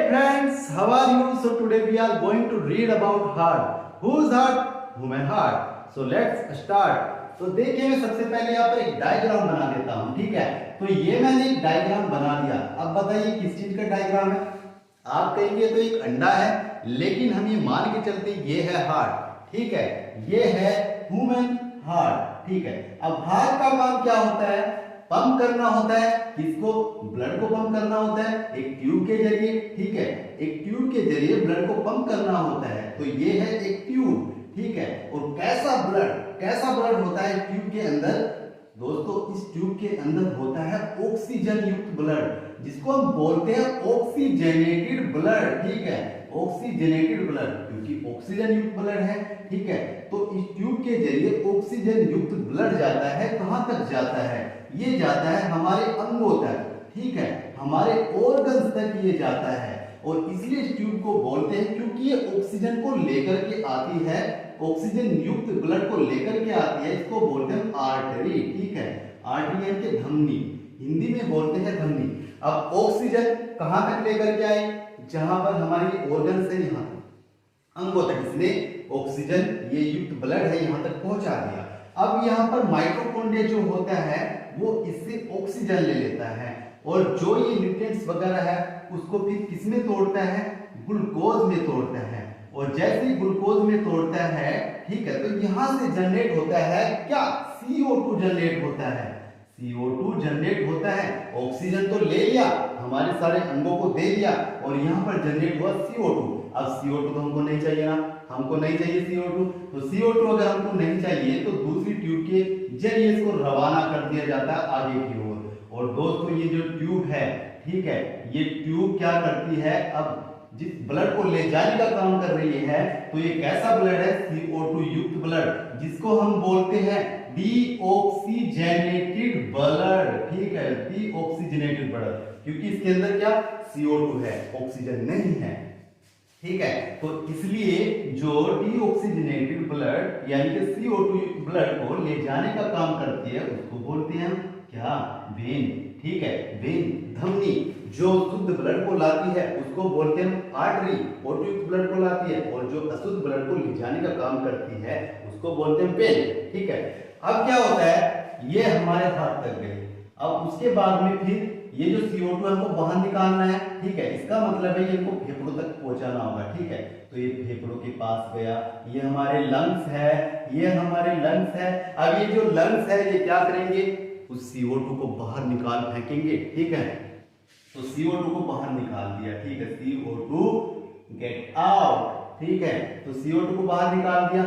friends, how are you? So today we are going to read about heart. Whose heart? Human heart. So let's start. तो देखिए मैं सबसे पहले यहाँ पर एक डायग्राम बना देता हूँ, ठीक है। तो ये मैंने एक डायग्राम बना दिया। अब बताइए किस चीज का डायग्राम है। आप कहेंगे तो एक अंडा है, लेकिन हम ये मान के चलते ये है हार्ट, ठीक है। ये है ह्यूमन हार्ट, ठीक है। अब हार्ट का काम क्या होता है? पंप करना होता है। किसको? ब्लड को पंप करना होता है एक ट्यूब के जरिए, ठीक है। एक ट्यूब के जरिए ब्लड को पंप करना होता है। तो ये है एक ट्यूब, ठीक है। और कैसा ब्लड होता है ट्यूब के अंदर? दोस्तों, इस ट्यूब के अंदर होता है ऑक्सीजन युक्त ब्लड, जिसको हम बोलते हैं ऑक्सीजनेटेड ब्लड, ठीक है। ऑक्सीजनेटेड ब्लड, क्योंकि ऑक्सीजन युक्त ब्लड है, ठीक है। तो इस ट्यूब के जरिए ऑक्सीजन युक्त ब्लड जाता है। कहां तक जाता है? ये जाता है हमारे अंगों तक, ठीक है। हमारे ऑर्गन्स तक ये जाता है। और इसलिए इस ट्यूब को बोलते हैं क्योंकि ये ऑक्सीजन को लेकर के आती है, ऑक्सीजन युक्त ब्लड को लेकर के आती है। इसको बोलते हैं आर्टरी, ठीक है। आर्टरी यानी कि धमनी, हिंदी में बोलते हैं धमनी। अब ऑक्सीजन कहां तक लेकर के आए? जहां पर हमारी ऑर्गन्स है, यहां अंगों तक इसने ऑक्सीजन, ये युक्त ब्लड है, यहां तक पहुंचा दिया। अब यहां पर माइटोकॉन्ड्रिया जो होता है वो इससे ऑक्सीजन ले लेता है, और जो ये न्यूट्रिएंट्स वगैरह है उसको फिर किसमें तोड़ता है? ग्लूकोज में तोड़ता है। और जैसे ही ग्लूकोज में तोड़ता है, ठीक है, तो यहां से जनरेट होता है क्या? CO2 जनरेट होता है। CO2 जनरेट होता है। ऑक्सीजन तो ले लिया, हमारे सारे अंगों को दे दिया, और यहां पर जनरेट हुआ CO2। अब CO2 तो हमको नहीं चाहिए ना, हमको नहीं चाहिए CO2। तो CO2 अगर हमको नहीं चाहिए तो दूसरी ट्यूब के जरिए इसको रवाना कर दिया जाता है आगे की ओर। और दोस्तों, ये जो ट्यूब है, ठीक है, ये ट्यूब क्या करती है? अब जिस ब्लड को ले जाने का काम कर रही है, तो ये कैसा ब्लड है? CO2 युक्त ब्लड, जिसको हम बोलते हैं डीऑक्सीजनेटेड ब्लड, ठीक है। डीऑक्सीजनेटेड ब्लड, क्योंकि इसके अंदर क्या? CO2 है, ऑक्सीजन नहीं है, ठीक है। तो इसलिए जो डीऑक्सीजनेटेड ब्लड यानी कि CO2 युक्त ब्लड को ले जाने का काम करती है, उसको बोलते हैं हम क्या? वेन, ठीक है। वेन, धमनी। जो शुद्ध ब्लड को लाती है उसको बोलते हैं हम आर्टरी, O2 युक्त ब्लड को लाती है। और जो अशुद्ध ब्लड को ले जाने का काम करती है उसको बोलते हैं वेन, ठीक है। अब क्या होता है? ये हमारे हाथ तक गई। अब उसके बाद में फिर ये जो CO2 हमको बाहर निकालना है, ठीक है। इसका मतलब है ये इनको फेफड़ों तक पहुंचाना होगा, ठीक है। तो ये फेफड़ों के पास गया, ये हमारे लंग्स है, ये हमारे लंग्स है। अब ये जो लंग्स है ये क्या करेंगे? उस CO2 को बाहर निकाल फेंकेंगे, ठीक है। तो CO2 को बाहर निकाल दिया, ठीक है। CO2 गेट आउट, ठीक है। तो CO2 को बाहर निकाल दिया,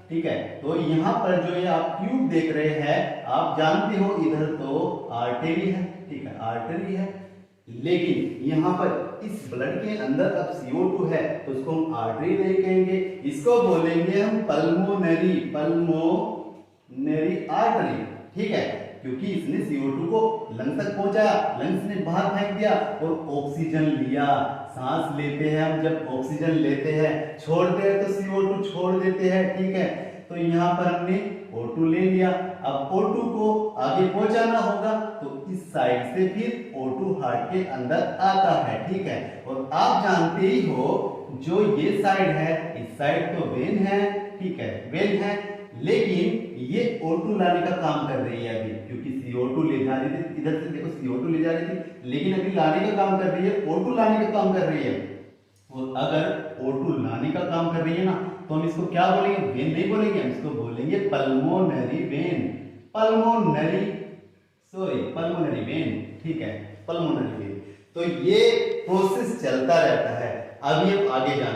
ठीक है। तो यहाँ पर जो ये आप ट्यूब देख रहे हैं, आप जानते हो इधर तो आर्टरी है, ठीक है, आर्टरी है। लेकिन यहाँ पर इस ब्लड के अंदर अब CO2 है, तो उसको हम आर्टरी नहीं कहेंगे, इसको बोलेंगे हम पल्मोनरी, पल्मोनरी आर्टरी, ठीक है। क्योंकि इसने CO2 को लंग तक पहुंचाया, लंग्स ने बाहर फेंक दिया और ऑक्सीजन लिया। सांस लेते हैं हम, जब ऑक्सीजन लेते हैं, छोड़ते हैं तो CO2 छोड़ देते हैं, ठीक है। तो यहाँ पर हमने O2 ले लिया। अब O2 को आगे पहुंचाना होगा, तो इस साइड से फिर O2 हार्ट के अंदर आता है, ठीक है। और आप जानते ही हो जो ये साइड है, इस साइड तो वेन है, ठीक है, वेन है। लेकिन ये O2 लाने का काम कर रही है अभी, क्योंकि CO2 ले जा रही थी, इधर से देखो CO2 ले जा रही थी, लेकिन अभी लाने का काम कर रही है, O2 लाने का काम कर रही है। और अगर O2 लाने का काम कर रही है ना, तो हम इसको क्या बोलेंगे? वेन नहीं बोलेंगे, हम इसको बोलेंगे पल्मोनरी वेन, पल्मोनरी वेन, ठीक है, पल्मोनरी वेन। तो ये प्रोसेस चलता रहता है। अभी हम आगे जाएंगे।